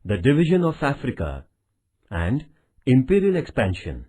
the division of Africa, and imperial expansion.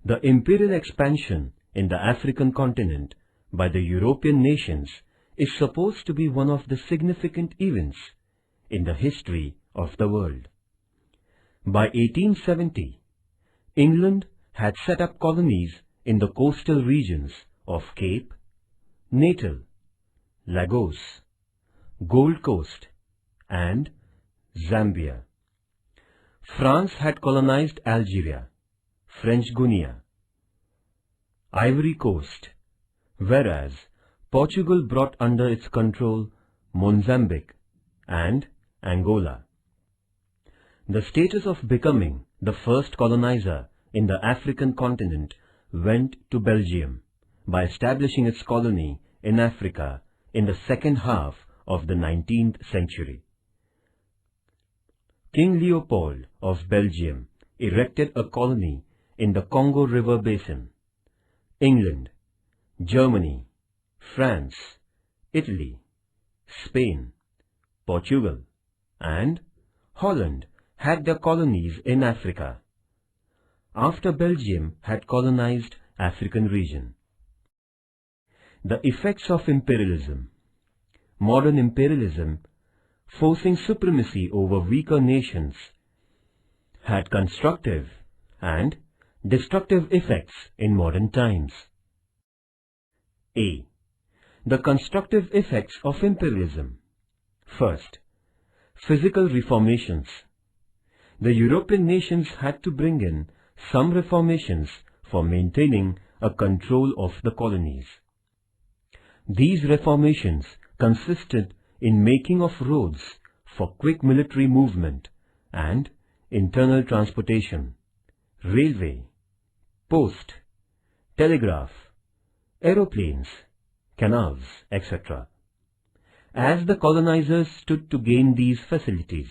The imperial expansion in the African continent by the European nations is supposed to be one of the significant events in the history of the world. By 1870, England had set up colonies in the coastal regions of Cape, Natal, Lagos, Gold Coast, and Zambia. France had colonized Algeria, French Guiana, Ivory Coast, whereas Portugal brought under its control Mozambique and Angola. The status of becoming the first colonizer in the African continent went to Belgium by establishing its colony in Africa in the second half of the 19th century. King Leopold of Belgium erected a colony in the Congo River Basin. England, Germany, France, Italy, Spain, Portugal, and Holland had their colonies in Africa, after Belgium had colonized African region. The effects of imperialism. Modern imperialism, forcing supremacy over weaker nations, had constructive and destructive effects in modern times. A. The constructive effects of imperialism. First, physical reformations. The European nations had to bring in some reformations for maintaining a control of the colonies. These reformations consisted in making of roads for quick military movement and internal transportation, railway, post, telegraph, aeroplanes, canals, etc. As the colonizers stood to gain these facilities,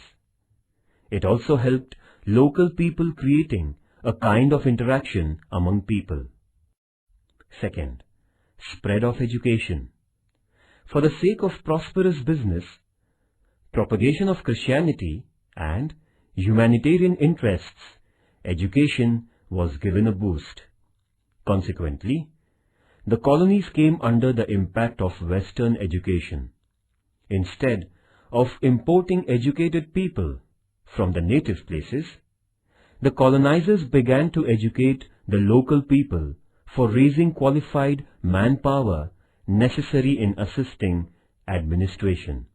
it also helped local people, creating a kind of interaction among people. Second, spread of education. For the sake of prosperous business, propagation of Christianity, and humanitarian interests, education was given a boost. Consequently, the colonies came under the impact of Western education. Instead of importing educated people from the native places, the colonizers began to educate the local people for raising qualified manpower necessary in assisting administration.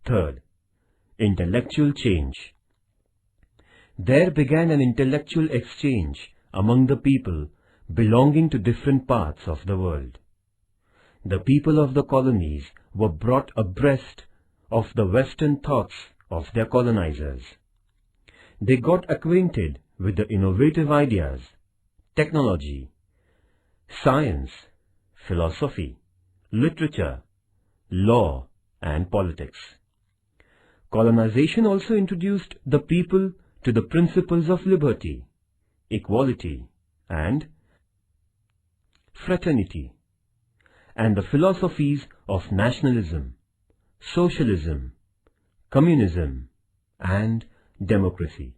Third, intellectual change. There began an intellectual exchange among the people belonging to different parts of the world. The people of the colonies were brought abreast of the Western thoughts of their colonizers. They got acquainted with the innovative ideas, technology, science, philosophy, literature, law, and politics. Colonization also introduced the people to the principles of liberty, equality, and fraternity, and the philosophies of nationalism, socialism, communism, and democracy.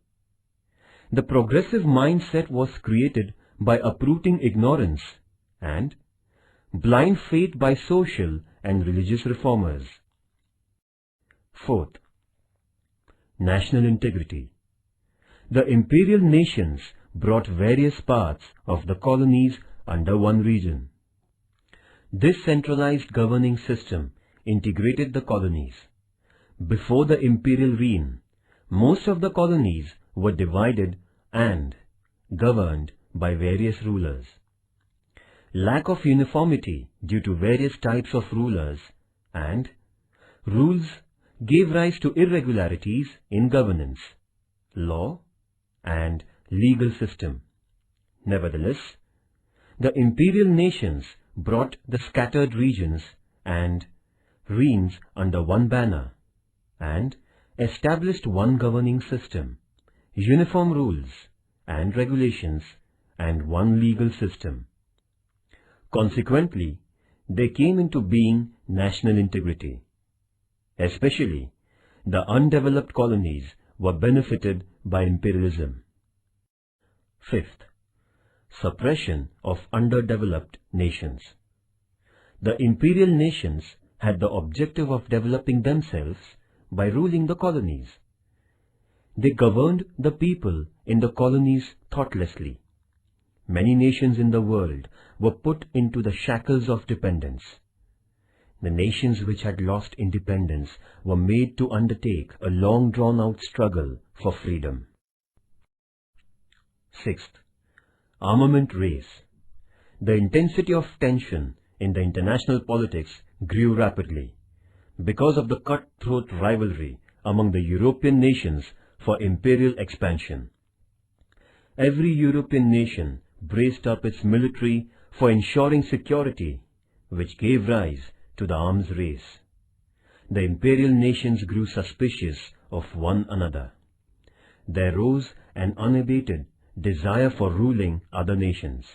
The progressive mindset was created by uprooting ignorance and blind faith by social and religious reformers. Fourth, national integrity. The imperial nations brought various parts of the colonies under one region. This centralized governing system integrated the colonies. Before the imperial reign, most of the colonies were divided and governed by various rulers. Lack of uniformity due to various types of rulers and rules gave rise to irregularities in governance, law, and legal system. Nevertheless, the imperial nations brought the scattered regions and reigns under one banner and established one governing system, uniform rules and regulations, and one legal system. Consequently, there came into being national integrity. Especially, the undeveloped colonies were benefited by imperialism. Fifth, suppression of underdeveloped nations. The imperial nations had the objective of developing themselves by ruling the colonies. They governed the people in the colonies thoughtlessly. Many nations in the world were put into the shackles of dependence. The nations which had lost independence were made to undertake a long drawn-out struggle for freedom. Sixth, armament race. The intensity of tension in the international politics grew rapidly because of the cutthroat rivalry among the European nations for imperial expansion. Every European nation braced up its military for ensuring security, which gave rise to the arms race. The imperial nations grew suspicious of one another. There rose an unabated desire for ruling other nations.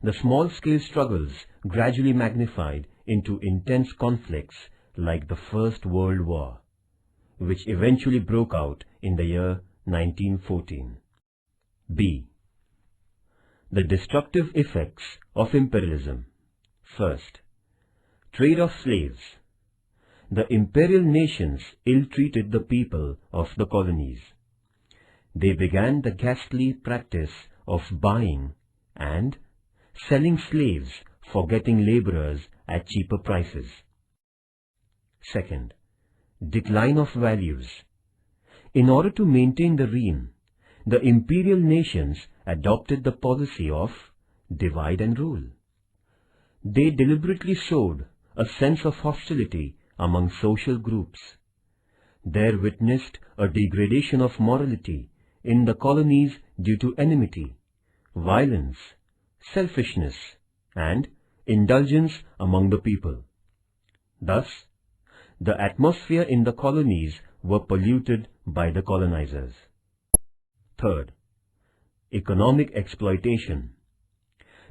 The small-scale struggles gradually magnified into intense conflicts like the First World War, which eventually broke out in the year 1914. B. The destructive effects of imperialism. First, trade of slaves. The imperial nations ill-treated the people of the colonies. They began the ghastly practice of buying and selling slaves for getting laborers at cheaper prices. Second, decline of values. In order to maintain the reign, the imperial nations adopted the policy of divide and rule. They deliberately sowed a sense of hostility among social groups. There witnessed a degradation of morality in the colonies due to enmity, violence, selfishness, and indulgence among the people. Thus, the atmosphere in the colonies were polluted by the colonizers. Third, economic exploitation.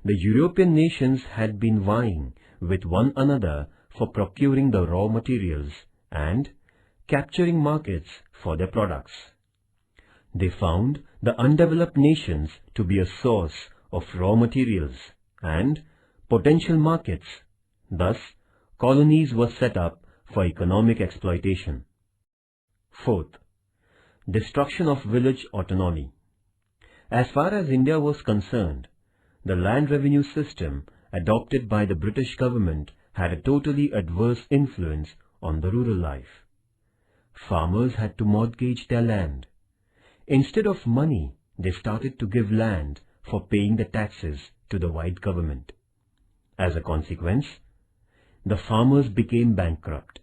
The European nations had been vying with one another for procuring the raw materials and capturing markets for their products. They found the undeveloped nations to be a source of raw materials and potential markets. Thus, colonies were set up for economic exploitation. Fourth, destruction of village autonomy. As far as India was concerned, the land revenue system adopted by the British government had a totally adverse influence on the rural life. Farmers had to mortgage their land. Instead of money, they started to give land for paying the taxes to the white government. As a consequence, the farmers became bankrupt.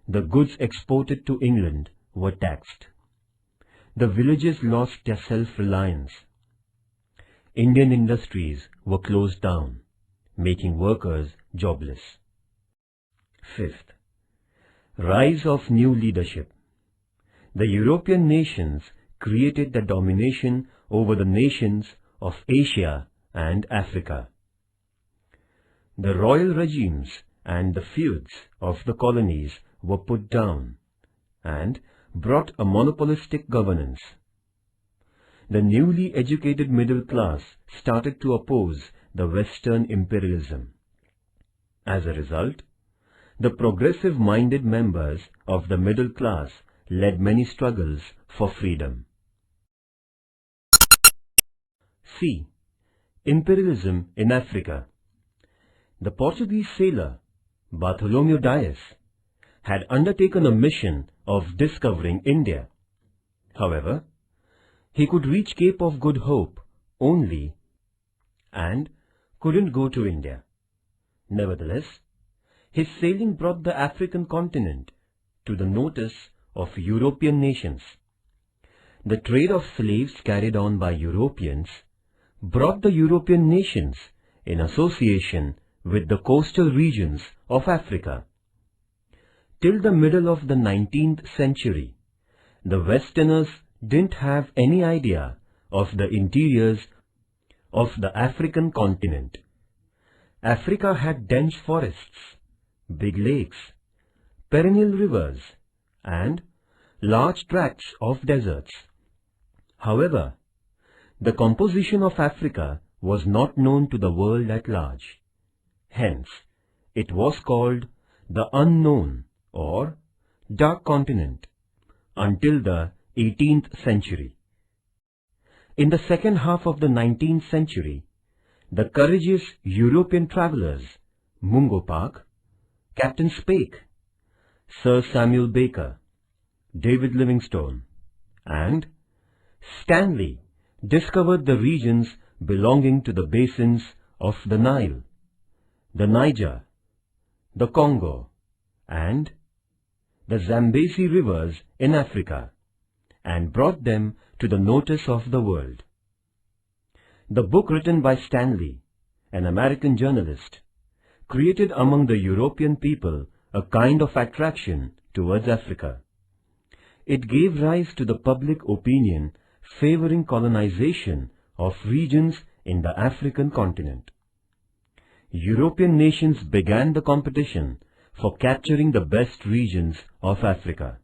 The goods exported to England were taxed. The villages lost their self-reliance. Indian industries were closed down, making workers jobless. Fifth, rise of new leadership. The European nations created the domination over the nations of Asia and Africa. The royal regimes and the feuds of the colonies were put down and brought a monopolistic governance. The newly educated middle class started to oppose the Western imperialism. As a result, the progressive-minded members of the middle class led many struggles for freedom. C. Imperialism in Africa. The Portuguese sailor Bartholomew Dias had undertaken a mission of discovering India. However, he could reach Cape of Good Hope only and couldn't go to India. Nevertheless, his sailing brought the African continent to the notice of European nations. The trade of slaves carried on by Europeans brought the European nations in association with the coastal regions of Africa. Till the middle of the 19th century, the Westerners didn't have any idea of the interiors of the African continent. Africa had dense forests, big lakes, perennial rivers, and large tracts of deserts. However, the composition of Africa was not known to the world at large. Hence, it was called the unknown or dark continent until the 18th century. In the second half of the 19th century, the courageous European travelers Mungo Park, Captain Speke, Sir Samuel Baker, David Livingstone, and Stanley discovered the regions belonging to the basins of the Nile, the Niger, the Congo, and the Zambezi rivers in Africa, and brought them to the notice of the world. The book written by Stanley, an American journalist, created among the European people a kind of attraction towards Africa. It gave rise to the public opinion favoring colonization of regions in the African continent. European nations began the competition for capturing the best regions of Africa.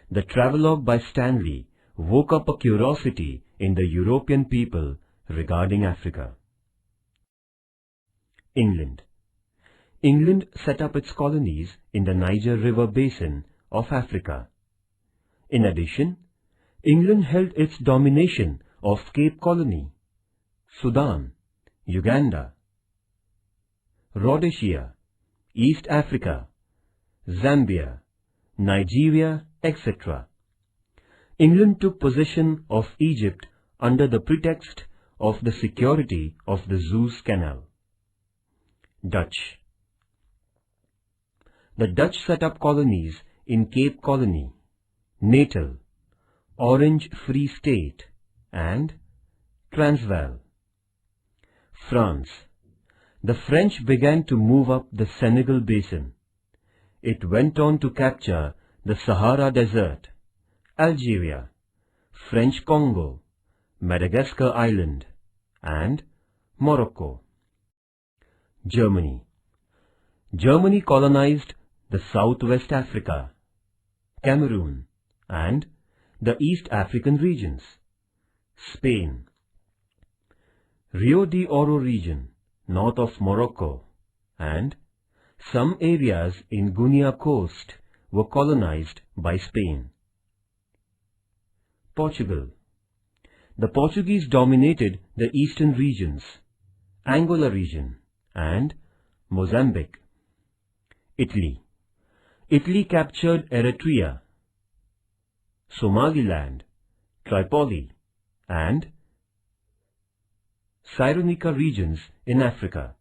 The travelogue by Stanley woke up a curiosity in the European people regarding Africa. England. England set up its colonies in the Niger River basin of Africa. In addition, England held its domination of Cape Colony, Sudan, Uganda, Rhodesia, East Africa, Zambia, Nigeria, etc. England took possession of Egypt under the pretext of the security of the Suez Canal. Dutch. The Dutch set up colonies in Cape Colony, Natal, Orange Free State, and Transvaal. France. The French began to move up the Senegal basin. It went on to capture the Sahara Desert, Algeria, French Congo, Madagascar Island, and Morocco. Germany. Germany colonized the Southwest Africa, Cameroon, and the East African regions. Spain. Rio de Oro region, north of Morocco, and some areas in Guinea coast were colonized by Spain. Portugal. The Portuguese dominated the eastern regions, Angola region, and Mozambique. Italy. Italy captured Eritrea, Somaliland, Tripoli, and Cyrenaica regions in Africa.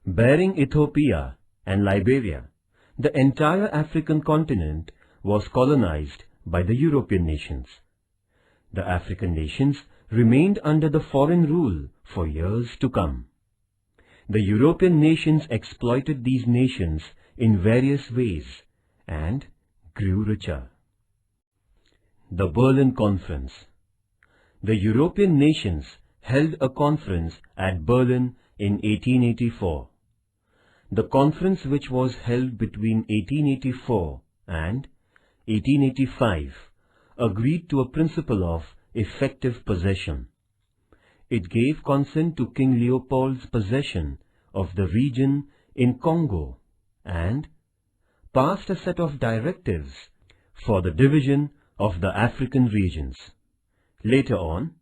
Bearing Ethiopia and Liberia, the entire African continent was colonized by the European nations. The African nations remained under the foreign rule for years to come. The European nations exploited these nations in various ways and grew richer. The Berlin Conference. The European nations held a conference at Berlin in 1884. The conference, which was held between 1884 and 1885, agreed to a principle of effective possession. It gave consent to King Leopold's possession of the region in Congo and passed a set of directives for the division of the African regions. Later on,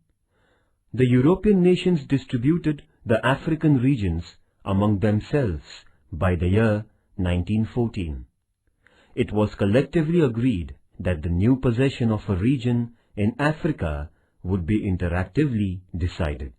the European nations distributed the African regions among themselves by the year 1914. It was collectively agreed that the new possession of a region in Africa would be interactively decided.